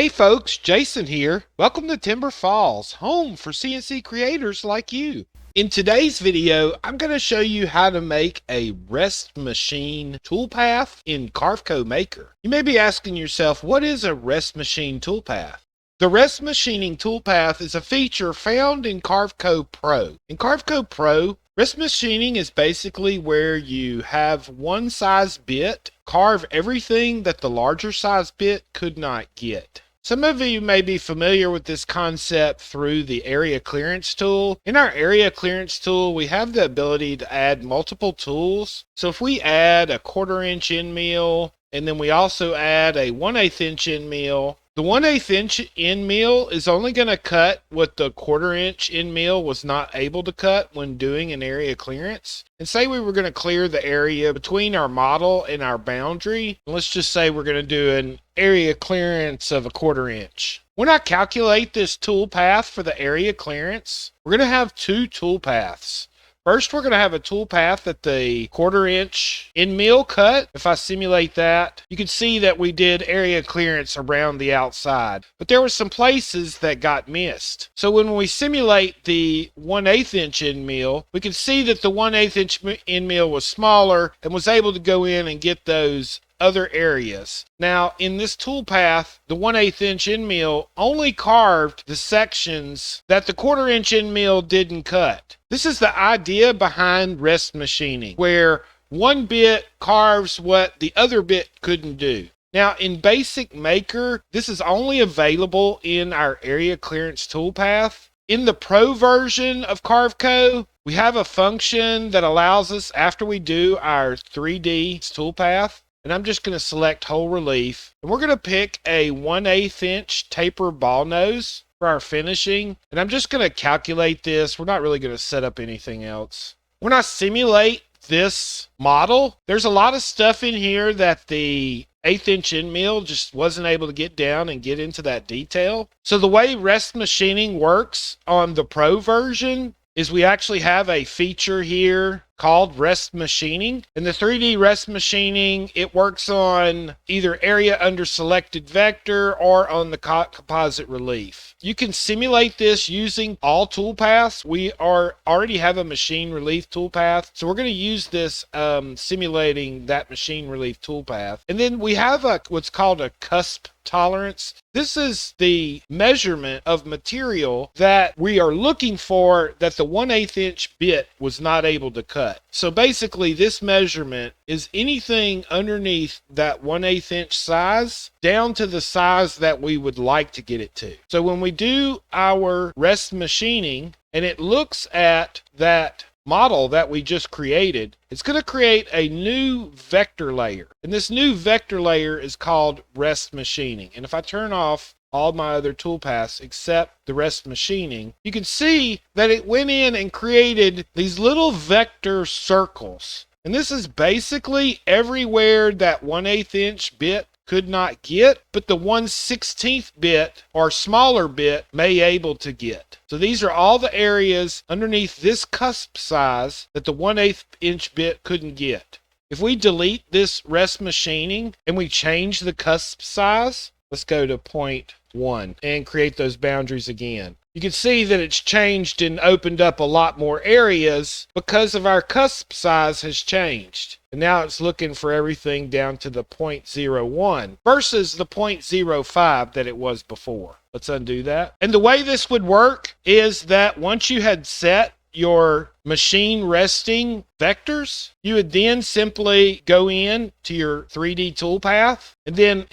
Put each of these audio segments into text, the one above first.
Hey folks, Jason here. Welcome to Timberfalls, home for CNC creators like you. In today's video, I'm going to show you how to make a rest machine toolpath in Carveco Maker. You may be asking yourself, what is a rest machine toolpath? The rest machining toolpath is a feature found in Carveco Pro. In Carveco Pro, rest machining is basically where you have one size bit carve everything that the larger size bit could not get. Some of you may be familiar with this concept through the area clearance tool. In our area clearance tool, we have the ability to add multiple tools. So if we add a 1/4 inch end mill, and then we also add a 1/8 inch end mill, the 1/8 inch end mill is only going to cut what the 1/4 inch end mill was not able to cut when doing an area clearance. And say we were going to clear the area between our model and our boundary. Let's just say we're going to do an area clearance of a 1/4 inch. When I calculate this tool path for the area clearance, we're going to have two tool paths. First, we're going to have a tool path at the 1/4 inch end mill cut. If I simulate that, you can see that we did area clearance around the outside, but there were some places that got missed. So when we simulate the 1/8 inch end mill, we can see that the 1/8 inch end mill was smaller and was able to go in and get those other areas. Now, in this tool path, the 1/8 inch end mill only carved the sections that the 1/4 inch end mill didn't cut. This is the idea behind rest machining, where one bit carves what the other bit couldn't do. Now, in Basic Maker, this is only available in our area clearance toolpath. In the Pro version of Carveco, we have a function that allows us, after we do our 3D toolpath, and I'm just going to select whole relief, and we're going to pick a 1/8 inch taper ball nose for our finishing. And I'm just going to calculate this. We're not really going to set up anything else. When I simulate this model, there's a lot of stuff in here that the 1/8 inch end mill just wasn't able to get down and get into that detail. So the way rest machining works on the Pro version is we actually have a feature here called rest machining. In the 3D rest machining, it works on either area under selected vector or on the composite relief. You can simulate this using all toolpaths. We already have a machine relief toolpath, so we're going to use this simulating that machine relief toolpath. And then we have what's called a cusp tolerance. This is the measurement of material that we are looking for that the 1/8 inch bit was not able to cut. So basically, this measurement is anything underneath that 1/8 inch size down to the size that we would like to get it to. So when we do our rest machining and it looks at that model that we just created, it's going to create a new vector layer. And this new vector layer is called rest machining. And if I turn off all my other toolpaths except the rest machining, you can see that it went in and created these little vector circles. And this is basically everywhere that 1/8 inch bit could not get, but the 1/16 bit or smaller bit may able to get. So these are all the areas underneath this cusp size that the 1/8 inch bit couldn't get. If we delete this rest machining and we change the cusp size, let's go to 0.1 and create those boundaries again. You can see that it's changed and opened up a lot more areas because of our cusp size has changed. And now it's looking for everything down to the 0.01 versus the 0.05 that it was before. Let's undo that. And the way this would work is that once you had set your machine resting vectors, you would then simply go in to your 3D toolpath, and then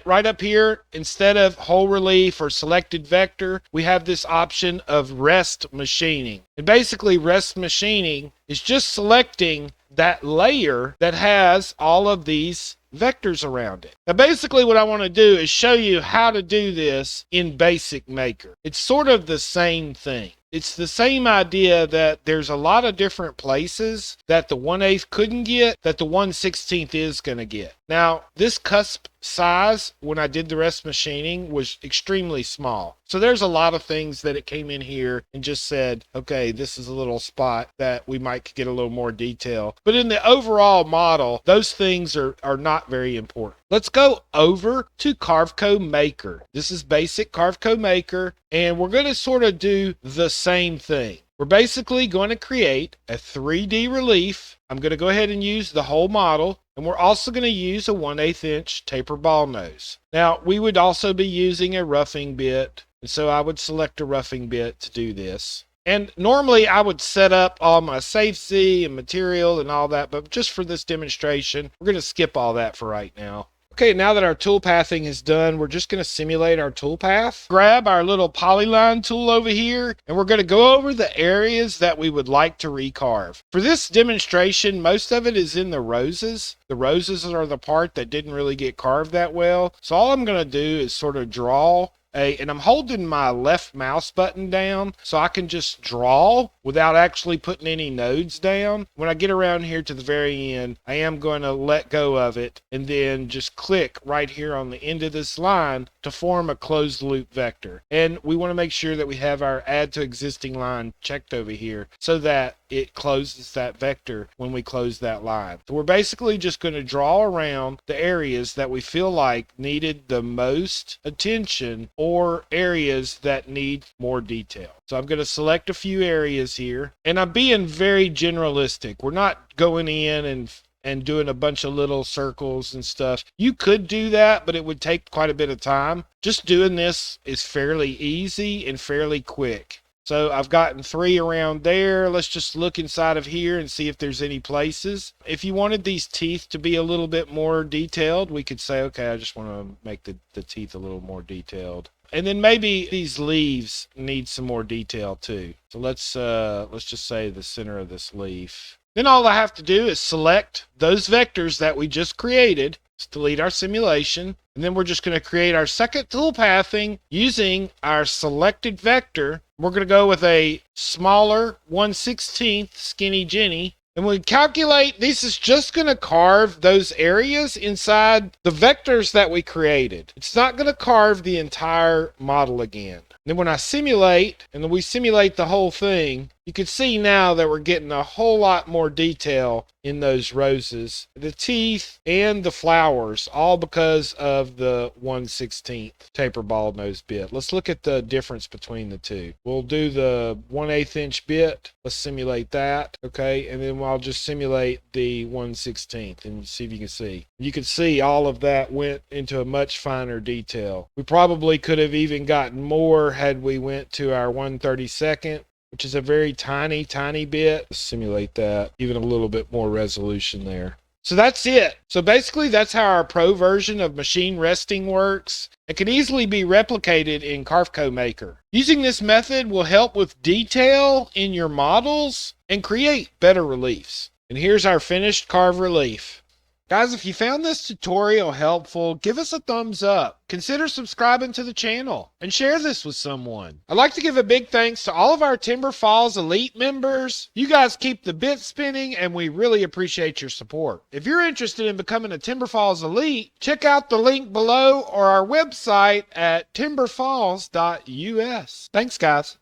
right up here, instead of whole relief or selected vector, we have this option of rest machining. And basically rest machining is just selecting that layer that has all of these vectors around it. Now basically what I want to do is show you how to do this in Basic Maker. It's sort of the same thing. It's the same idea that there's a lot of different places that the 1/8 couldn't get that the 1/16 is going to get. Now, this cusp size, when I did the rest machining, was extremely small. So there's a lot of things that it came in here and just said, okay, this is a little spot that we might get a little more detail. But in the overall model, those things are not very important. Let's go over to Carveco Maker. This is basic Carveco Maker, and we're going to sort of do the same thing. We're basically going to create a 3D relief. I'm going to go ahead and use the whole model. And we're also going to use a 1/8 inch taper ball nose. Now, we would also be using a roughing bit. And so I would select a roughing bit to do this. And normally I would set up all my safety and material and all that. But just for this demonstration, we're going to skip all that for right now. Okay, now that our tool pathing is done, we're just going to simulate our tool path. Grab our little polyline tool over here, and we're going to go over the areas that we would like to recarve. For this demonstration, most of it is in the roses. The roses are the part that didn't really get carved that well. So all I'm going to do is sort of draw and I'm holding my left mouse button down so I can just draw without actually putting any nodes down. When I get around here to the very end, I am going to let go of it and then just click right here on the end of this line to form a closed loop vector. And we want to make sure that we have our add to existing line checked over here so that it closes that vector when we close that line. So we're basically just going to draw around the areas that we feel like needed the most attention or areas that need more detail. So I'm going to select a few areas here, and I'm being very generalistic. We're not going in and doing a bunch of little circles and stuff. You could do that, but it would take quite a bit of time. Just doing this is fairly easy and fairly quick. So I've gotten 3 around there. Let's just look inside of here and see if there's any places. If you wanted these teeth to be a little bit more detailed, we could say, okay, I just want to make the teeth a little more detailed. And then maybe these leaves need some more detail too. So let's just say the center of this leaf. Then all I have to do is select those vectors that we just created. Let's delete our simulation. And then we're just going to create our second tool pathing using our selected vector. We're going to go with a smaller 1/16 skinny Jenny. And when we calculate, this is just going to carve those areas inside the vectors that we created. It's not going to carve the entire model again. Then when I simulate, and then we simulate the whole thing, you can see now that we're getting a whole lot more detail in those roses, the teeth and the flowers, all because of the 1/16 taper ball nose bit. Let's look at the difference between the two. We'll do the 1/8 inch bit. Let's simulate that. Okay. And then I'll just simulate the 1/16 and see if you can see. You can see all of that went into a much finer detail. We probably could have even gotten more had we went to our 1/32, which is a very tiny bit. Simulate that, even a little bit more resolution there. So that's it. So basically that's how our pro version of machine resting works. It can easily be replicated in Carveco Maker. Using this method will help with detail in your models and create better reliefs. And here's our finished carved relief. Guys, if you found this tutorial helpful, give us a thumbs up. Consider subscribing to the channel and share this with someone. I'd like to give a big thanks to all of our Timberfalls Elite members. You guys keep the bit spinning and we really appreciate your support. If you're interested in becoming a Timberfalls Elite, check out the link below or our website at timberfalls.us. Thanks, guys.